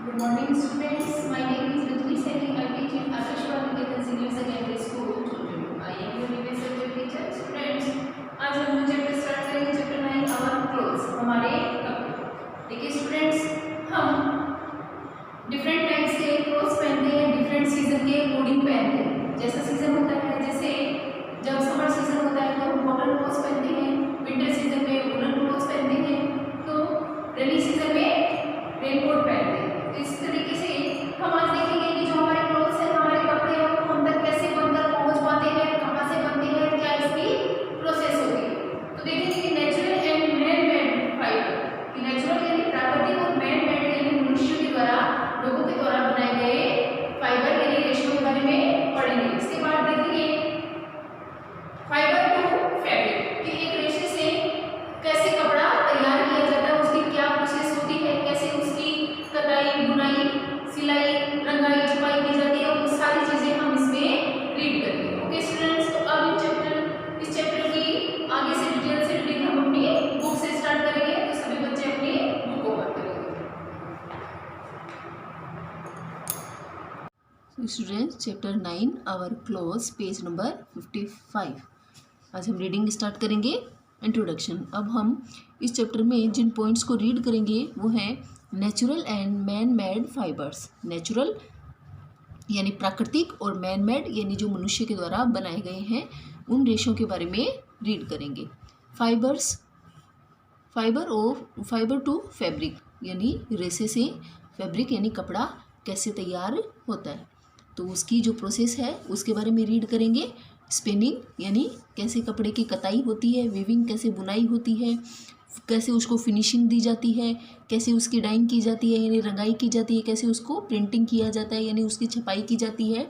Good morning, students. My name is Rajni Seni. I teach in Akashwani Niketan Senior Secondary School. I am your new subject teacher. Students, आज हम chapter start करेंगे chapter 9 our clothes हमारे कपड़े। देखिए students, हम different types के clothes पहनते हैं, डिफरेंट सीजन के अकॉर्डिंग पहनते हैं। जैसा सीजन होता है, जैसे जब समर सीजन होता है तो हम कॉटन क्लोथ्स पहनते हैं, विंटर सीजन में वुलन क्लोथ्स पहनते हैं, तो रेनी सीजन में रेनकोट पहनते हैं। इस तरीके से हम आज देखेंगे कि जो हमारे क्लोथ्स हैं, हमारे कपड़े हैं, वो हम तक कैसे बनकर पहुंच पाते हैं, कहाँ से बनते हैं, क्या इसकी प्रोसेस होती है। तो देखेंगे कि natural and man made fibre, कि नेचुरल यानी प्राकृतिक और मैन मेड यानी मनुष्य के द्वारा, लोगों के द्वारा बनाए गए फाइबर यानी रेशों के बारे में पढ़ेंगे। इसके बाद देखेंगे फाइबर टू फैब्रिक, कि एक रेशे से कैसे कपड़ा तैयार किया जाता है, उसकी क्या प्रोसेस होती है, कैसे उसकी कताई, बुनाई, सिलाई, रंगाई, छपाई की जाती है, वो सारी चीजें हम इसमें रीड करेंगे। ओके स्टूडेंट्स, तो अब इस चैप्टर की आगे से डिटेल से रीडिंग हम अपनी बुक से स्टार्ट करेंगे। तो सभी बच्चे अपनी बुक ओपन करेंगे। Students, chapter 9 our clothes, page number 55। आज हम रीडिंग स्टार्ट करेंगे। इंट्रोडक्शन। अब हम इस चैप्टर में जिन पॉइंट्स को रीड करेंगे वो हैं natural and man made fibres. Natural यानी प्राकृतिक और मैन मेड यानी जो मनुष्य के द्वारा बनाए गए हैं, उन रेशों के बारे में रीड करेंगे। फाइबर्स, फाइबर टू फैब्रिक यानी रेशे से फैब्रिक यानी कपड़ा कैसे तैयार होता है, तो उसकी जो प्रोसेस है उसके बारे में रीड करेंगे। स्पिनिंग यानी कैसे कपड़े की कताई होती है, वीविंग कैसे बुनाई होती है, कैसे उसको फिनिशिंग दी जाती है, कैसे उसकी डाइंग की जाती है यानी रंगाई की जाती है, कैसे उसको प्रिंटिंग किया जाता है यानी उसकी छपाई की जाती है।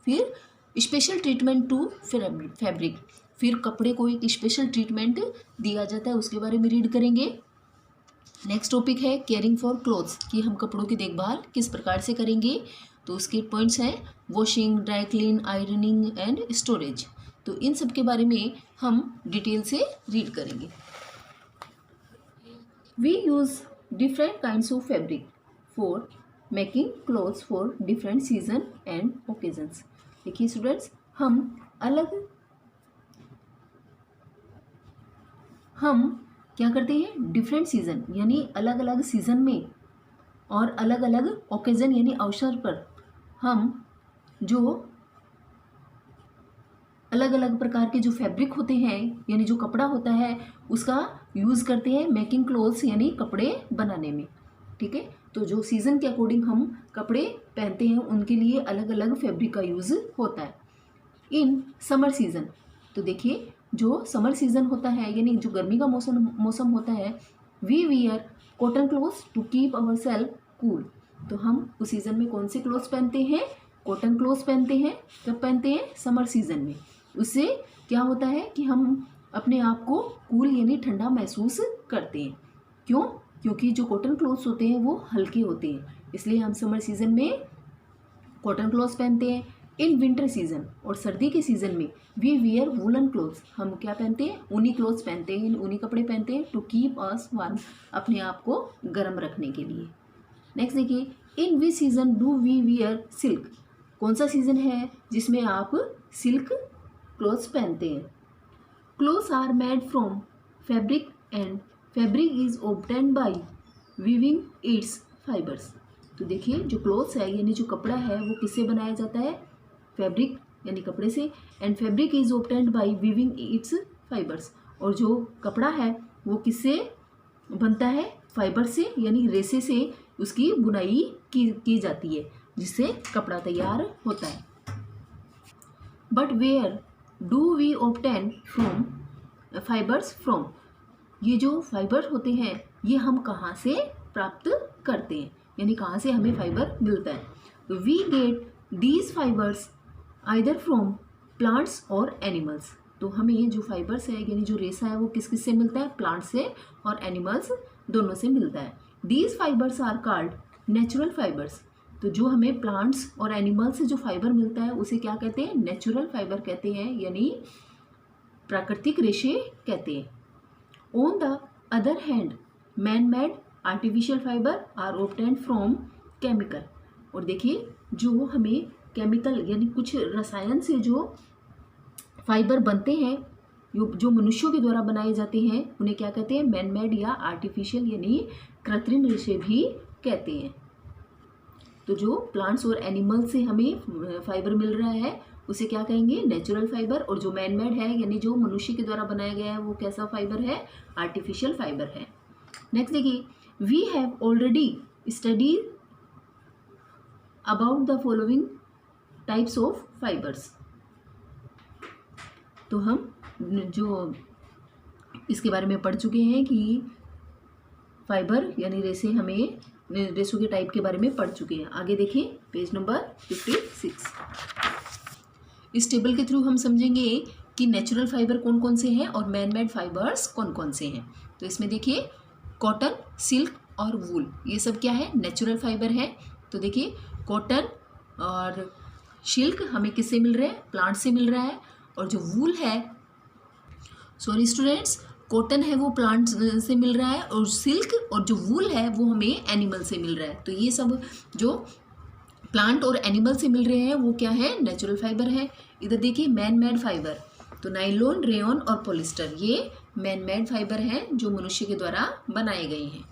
फिर स्पेशल ट्रीटमेंट टू फैब्रिक, फिर कपड़े को एक स्पेशल ट्रीटमेंट दिया जाता है, उसके बारे में रीड करेंगे। नेक्स्ट टॉपिक है केयरिंग फॉर क्लोथ्स, कि हम कपड़ों की देखभाल किस प्रकार से करेंगे, तो उसके पॉइंट्स हैं washing, dry clean, ironing and storage. तो इन सब के बारे में हम डिटेल से रीड करेंगे। We use different kinds of fabric for making clothes for different season and occasions. देखिए स्टूडेंट्स, हम क्या करते हैं, डिफरेंट सीजन यानी अलग अलग सीजन में और अलग अलग ओकेजन यानी अवसर पर हम जो अलग अलग प्रकार के जो फैब्रिक होते हैं यानी जो कपड़ा होता है उसका यूज़ करते हैं मेकिंग क्लोथ्स यानी कपड़े बनाने में। ठीक है, तो जो सीज़न के अकॉर्डिंग हम कपड़े पहनते हैं उनके लिए अलग अलग फैब्रिक का यूज़ होता है। इन समर सीज़न, तो देखिए जो समर सीज़न होता है यानी जो गर्मी का मौसम होता है, we wear cotton clothes to keep our self cool. तो हम उस सीज़न में कौन से क्लोथ्स पहनते हैं, कॉटन क्लोथ्स पहनते हैं। कब पहनते हैं, समर सीज़न में। उससे क्या होता है कि हम अपने आप को कूल यानी ठंडा महसूस करते हैं। क्यों? क्योंकि जो कॉटन क्लोथ्स होते हैं वो हल्के होते हैं, इसलिए हम समर सीज़न में कॉटन क्लोथ्स पहनते हैं। इन विंटर सीजन और सर्दी के सीज़न में वी वियर वुलन क्लोथ्स, हम क्या पहनते हैं, ऊनी क्लोथ्स पहनते हैं, ऊनी कपड़े पहनते हैं। टू कीप अस वार्म, अपने आप को गर्म रखने के लिए। नेक्स्ट देखिए, in which season do we wear silk, कौन सा सीज़न है जिसमें आप सिल्क क्लोथ्स पहनते हैं। Clothes are made from fabric and fabric is obtained by weaving its fibres. तो देखिए जो क्लोथ्स है यानी जो कपड़ा है वो किससे बनाया जाता है, फैब्रिक यानी कपड़े से, and fabric is obtained by weaving its fibres, और जो कपड़ा है वो किससे बनता है, फाइबर से यानी रेशे से उसकी बुनाई की जाती है जिससे कपड़ा तैयार होता है। But where do we obtain from fibres from, ये जो फाइबर होते हैं ये हम कहाँ से प्राप्त करते हैं यानी कहाँ से हमें फाइबर मिलता है। We get these fibres either from plants और एनिमल्स, तो हमें ये जो फाइबर्स है यानी जो रेशा है वो किस किस से मिलता है, प्लांट से और एनिमल्स दोनों से मिलता है। These fibres are called natural fibres, तो जो हमें प्लांट्स और एनिमल्स से जो फाइबर मिलता है उसे क्या कहते हैं, नेचुरल फाइबर कहते हैं यानी प्राकृतिक रेशे कहते हैं। On the other hand man made artificial fibre are obtained from chemical. और देखिए जो हमें केमिकल यानी कुछ रसायन से जो फाइबर बनते हैं, जो मनुष्यों के द्वारा बनाए जाते हैं, उन्हें क्या कहते हैं? मैन मेड या आर्टिफिशियल यानी कृत्रिम रेशे भी कहते हैं। तो जो प्लांट्स और एनिमल से हमें फाइबर मिल रहा है उसे क्या कहेंगे? Natural fibre. और जो मैन मेड है यानी जो मनुष्य के द्वारा बनाया गया है वो कैसा फाइबर है? आर्टिफिशियल फाइबर है। नेक्स्ट देखिए, we have already study about the following types of fibres. तो हम जो इसके बारे में पढ़ चुके हैं कि फाइबर यानी रेशे, हमें रेशों के टाइप के बारे में पढ़ चुके हैं। आगे देखिए पेज नंबर 56। इस टेबल के थ्रू हम समझेंगे कि नेचुरल फाइबर कौन कौन से हैं और मैन मेड फाइबर्स कौन कौन से हैं। तो इसमें देखिए कॉटन, सिल्क और वूल, ये सब क्या है? नेचुरल फाइबर है। तो देखिए कॉटन और सिल्क हमें किससे मिल रहे हैं? प्लांट से मिल रहा है। और जो वूल है, सॉरी स्टूडेंट्स, कॉटन है वो प्लांट से मिल रहा है, और सिल्क और जो वूल है वो हमें एनिमल से मिल रहा है। तो ये सब जो प्लांट और एनिमल से मिल रहे हैं वो क्या है? नेचुरल फाइबर है। इधर देखिए मैन मेड फाइबर, तो नाइलॉन, रेयॉन और पॉलिस्टर ये मैन मेड फाइबर हैं जो मनुष्य के द्वारा बनाए गए हैं।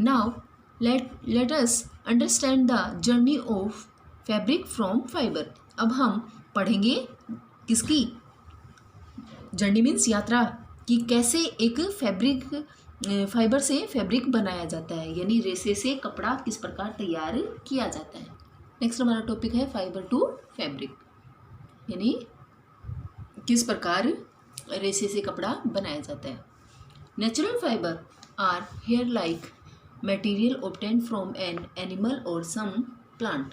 Now let us understand the journey of fabric from fibre. अब हम पढ़ेंगे किसकी जर्नी? मीन्स यात्रा, कि कैसे एक फैब्रिक फाइबर से फैब्रिक बनाया जाता है, यानी रेशे से कपड़ा किस प्रकार तैयार किया जाता है। नेक्स्ट हमारा टॉपिक है फाइबर टू फैब्रिक, यानी किस प्रकार रेशे से कपड़ा बनाया जाता है। Natural fibre are hair like material obtained from an animal और सम प्लांट।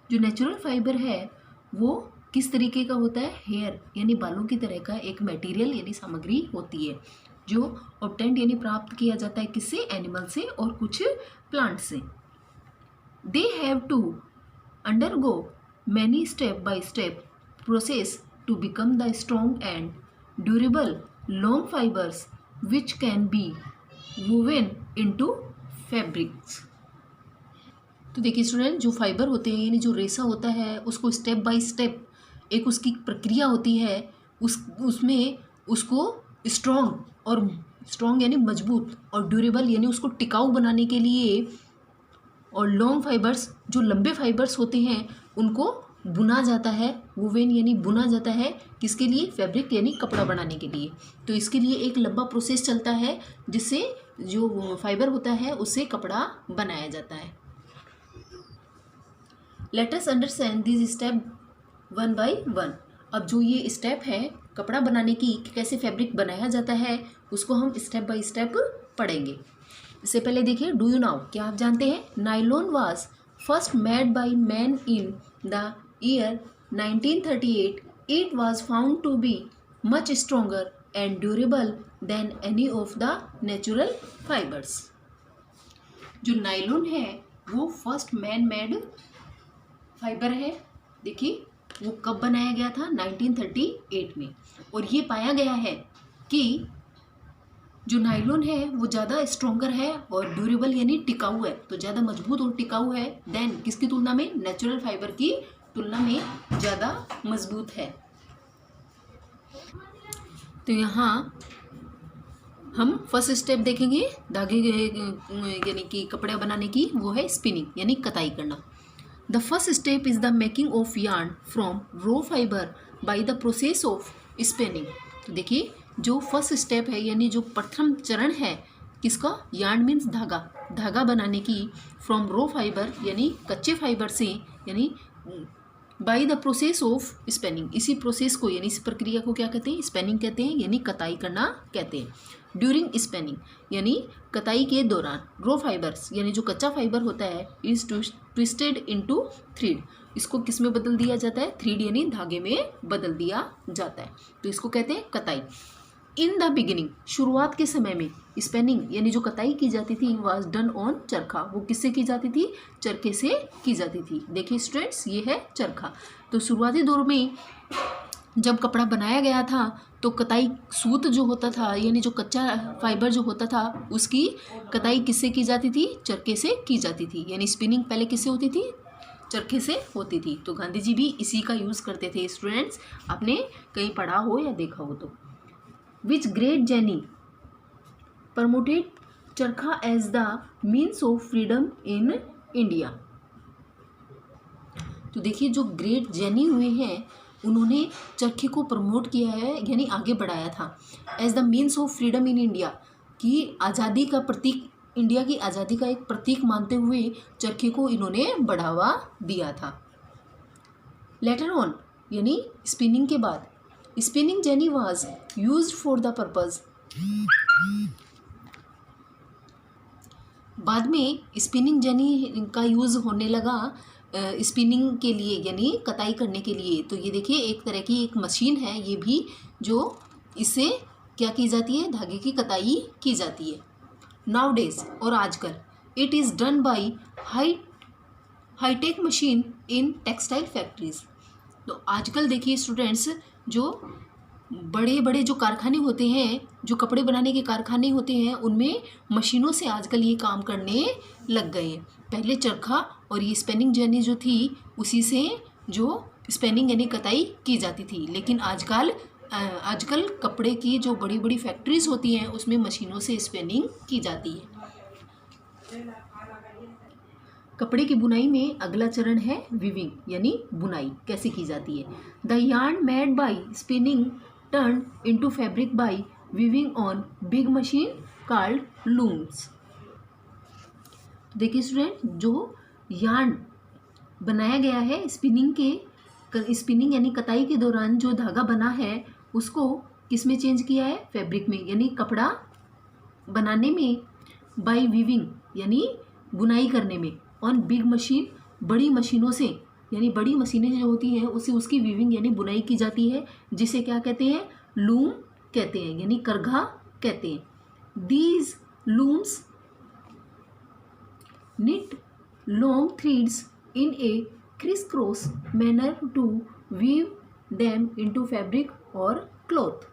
जो नेचुरल फाइबर है वो किस तरीके का होता है? हेयर यानी बालों की तरह का एक मटेरियल यानी सामग्री होती है जो ऑब्टेन्ड यानी प्राप्त किया जाता है किससे? एनिमल से और कुछ प्लांट से। They have to undergo many step by step process to become the strong and durable long fibres which can be woven into fabrics. तो देखिए स्टूडेंट, जो फाइबर होते हैं यानी जो रेशा होता है उसको स्टेप बाय स्टेप एक उसकी प्रक्रिया होती है, उसमें उसको स्ट्रॉन्ग यानी मजबूत और ड्यूरेबल यानी उसको टिकाऊ बनाने के लिए, और लॉन्ग फाइबर्स जो लंबे फाइबर्स होते हैं उनको बुना जाता है। वुवेन यानी बुना जाता है किसके लिए? फैब्रिक यानी कपड़ा बनाने के लिए। तो इसके लिए एक लंबा प्रोसेस चलता है जिससे जो फाइबर होता है उससे कपड़ा बनाया जाता है। Let us understand this step one by one. अब जो ये स्टेप है कपड़ा बनाने की, कैसे फैब्रिक बनाया जाता है, उसको हम स्टेप बाय स्टेप पढ़ेंगे। इससे पहले देखिए, डू यू नाउ, क्या आप जानते हैं? Nylon was first made by man in the year 1938. It was found to be much stronger and durable than any of the natural fibers. जो नाइलॉन है वो फर्स्ट मैन मेड फाइबर है। देखिए वो कब बनाया गया था? 1938 में। और ये पाया गया है कि जो नाइलॉन है वो ज़्यादा स्ट्रॉन्गर है और ड्यूरेबल यानी टिकाऊ है, तो ज़्यादा मजबूत और टिकाऊ है देन किसकी तुलना में? नेचुरल फाइबर की तुलना में ज़्यादा मजबूत है। तो यहाँ हम फर्स्ट स्टेप देखेंगे धागे यानी कि कपड़े बनाने की, वो है स्पिनिंग यानी कताई करना। The first step is the making of yarn from raw fibre by the process of spinning. तो देखिए जो फर्स्ट स्टेप है यानी जो प्रथम चरण है किसका? यार्न मीन्स धागा बनाने की, फ्रॉम रो फाइबर यानी कच्चे फाइबर से, यानी bye the process of spinning. इसी प्रोसेस को यानी इस प्रक्रिया को क्या कहते हैं? स्पिनिंग कहते हैं, यानी कताई करना कहते हैं। ड्यूरिंग स्पिनिंग यानी कताई के दौरान, रो फाइबर्स यानी जो कच्चा फाइबर होता है इज ट्विस्टेड इनटू थ्रेड, इसको किस में बदल दिया जाता है? थ्रेड यानी धागे में बदल दिया जाता है, तो इसको कहते हैं कताई। इन द बिगिनिंग, शुरुआत के समय में स्पिनिंग यानी जो कताई की जाती थी वाज डन ऑन चरखा। वो किससे की जाती थी? चरखे से की जाती थी। देखिए स्टूडेंट्स, ये है चरखा। तो शुरुआती दौर में जब कपड़ा बनाया गया था तो कताई सूत जो होता था यानी जो कच्चा फाइबर जो होता था उसकी कताई किससे की जाती थी? चरखे से की जाती थी। यानी स्पिनिंग पहले किससे होती थी? चरखे से होती थी। तो गांधी जी भी इसी का यूज़ करते थे। स्टूडेंट्स, आपने कहीं पढ़ा हो या देखा हो तो। Which great Jenny promoted charkha as the means of freedom in India. तो देखिए, जो ग्रेट जेनी हुए हैं उन्होंने चरखे को प्रमोट किया है यानी आगे बढ़ाया था as the means of freedom in India, कि आज़ादी का प्रतीक, इंडिया की आज़ादी का एक प्रतीक मानते हुए चरखे को इन्होंने बढ़ावा दिया था। लेटर ऑन यानी स्पिनिंग के बाद, spinning jenny was used for the purpose. बाद में स्पिनिंग जेनी का यूज़ होने लगा स्पिनिंग के लिए यानी कताई करने के लिए। तो ये देखिए, एक तरह की एक मशीन है ये भी, जो इससे क्या की जाती है? धागे की कताई की जाती है। नाउ डेज और आजकल, it is done by high tech machine in textile factories. तो आजकल देखिए स्टूडेंट्स, जो बड़े बड़े जो कारखाने होते हैं, जो कपड़े बनाने के कारखाने होते हैं, उनमें मशीनों से आजकल ये काम करने लग गए हैं। पहले चरखा और ये स्पिनिंग जेनी जो थी उसी से जो स्पिनिंग यानी कताई की जाती थी, लेकिन आजकल कपड़े की जो बड़ी बड़ी फैक्ट्रीज होती हैं उसमें मशीनों से स्पिनिंग की जाती है। कपड़े की बुनाई में अगला चरण है वीविंग यानी बुनाई कैसे की जाती है। The yarn made by spinning turn into fabric by weaving on big machine called looms. देखिए स्टूडेंट, जो यार्न बनाया गया है स्पिनिंग यानी कताई के दौरान जो धागा बना है उसको किस में चेंज किया है? फैब्रिक में यानी कपड़ा बनाने में, बाई वीविंग यानी बुनाई करने में, ऑन बिग मशीन बड़ी मशीनों से, यानी बड़ी मशीनें जो होती हैं उससे उसकी वीविंग यानी बुनाई की जाती है, जिसे क्या कहते हैं? लूम कहते हैं यानी करघा कहते हैं। These looms knit long threads in a crisscross manner to weave them into fabric or cloth.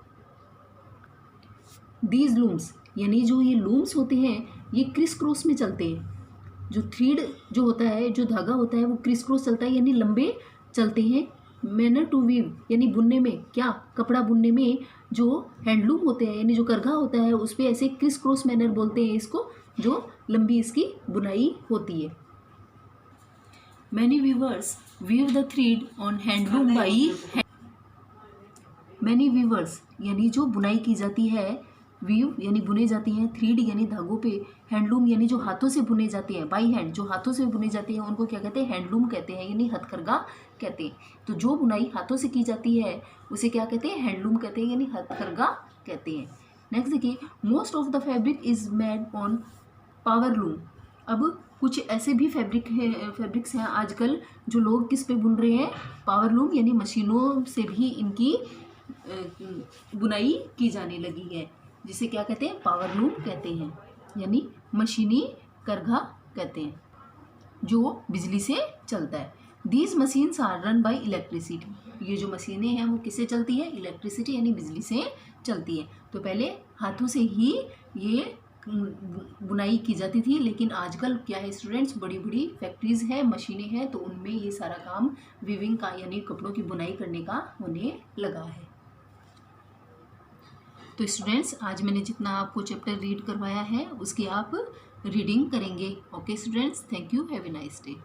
These looms यानी जो ये लूम्स होते हैं ये क्रिस क्रॉस में चलते हैं। जो थ्रीड जो होता है, जो धागा होता है वो क्रिस क्रॉस चलता है यानी लंबे चलते हैं। मैनर टू वीव यानी बुनने में, क्या? कपड़ा बुनने में जो हैंडलूम होते हैं यानी जो करघा होता है उस पर ऐसे क्रिस क्रॉस मैनर बोलते हैं इसको, जो लंबी इसकी बुनाई होती है। Many weavers weave the thread on handloom by many weavers यानी जो बुनाई की जाती है, वीव यानी बुने जाती हैं, थ्रेड यानी धागों पे, हैंडलूम यानी जो हाथों से बुने जाते हैं, बाई हैंड जो हाथों से बुने जाती हैं उनको क्या कहते हैं? हैंडलूम कहते हैं यानी हथकरघा कहते हैं। तो जो बुनाई हाथों से की जाती है उसे क्या कहते हैं? हैंडलूम कहते हैं यानी हथकरघा कहते हैं। नेक्स्ट देखिए, most of the fabric is made on power loom. अब कुछ ऐसे भी फैब्रिक्स हैं आजकल जो लोग किस पे बुन रहे हैं? पावर लूम यानी मशीनों से भी इनकी बुनाई की जाने लगी है, जिसे क्या कहते हैं? पावर लूम कहते हैं यानी मशीनी करघा कहते हैं, जो बिजली से चलता है। These machines are run by electricity. ये जो मशीनें हैं वो किससे चलती है? इलेक्ट्रिसिटी यानी बिजली से चलती है। तो पहले हाथों से ही ये बुनाई की जाती थी, लेकिन आजकल क्या है स्टूडेंट्स, बड़ी बड़ी फैक्ट्रीज हैं, मशीनें हैं, तो उनमें ये सारा काम वीविंग का यानी कपड़ों की बुनाई करने का होने लगा है। तो स्टूडेंट्स, आज मैंने जितना आपको चैप्टर रीड करवाया है उसकी आप रीडिंग करेंगे। Okay students, thank you, have a nice day.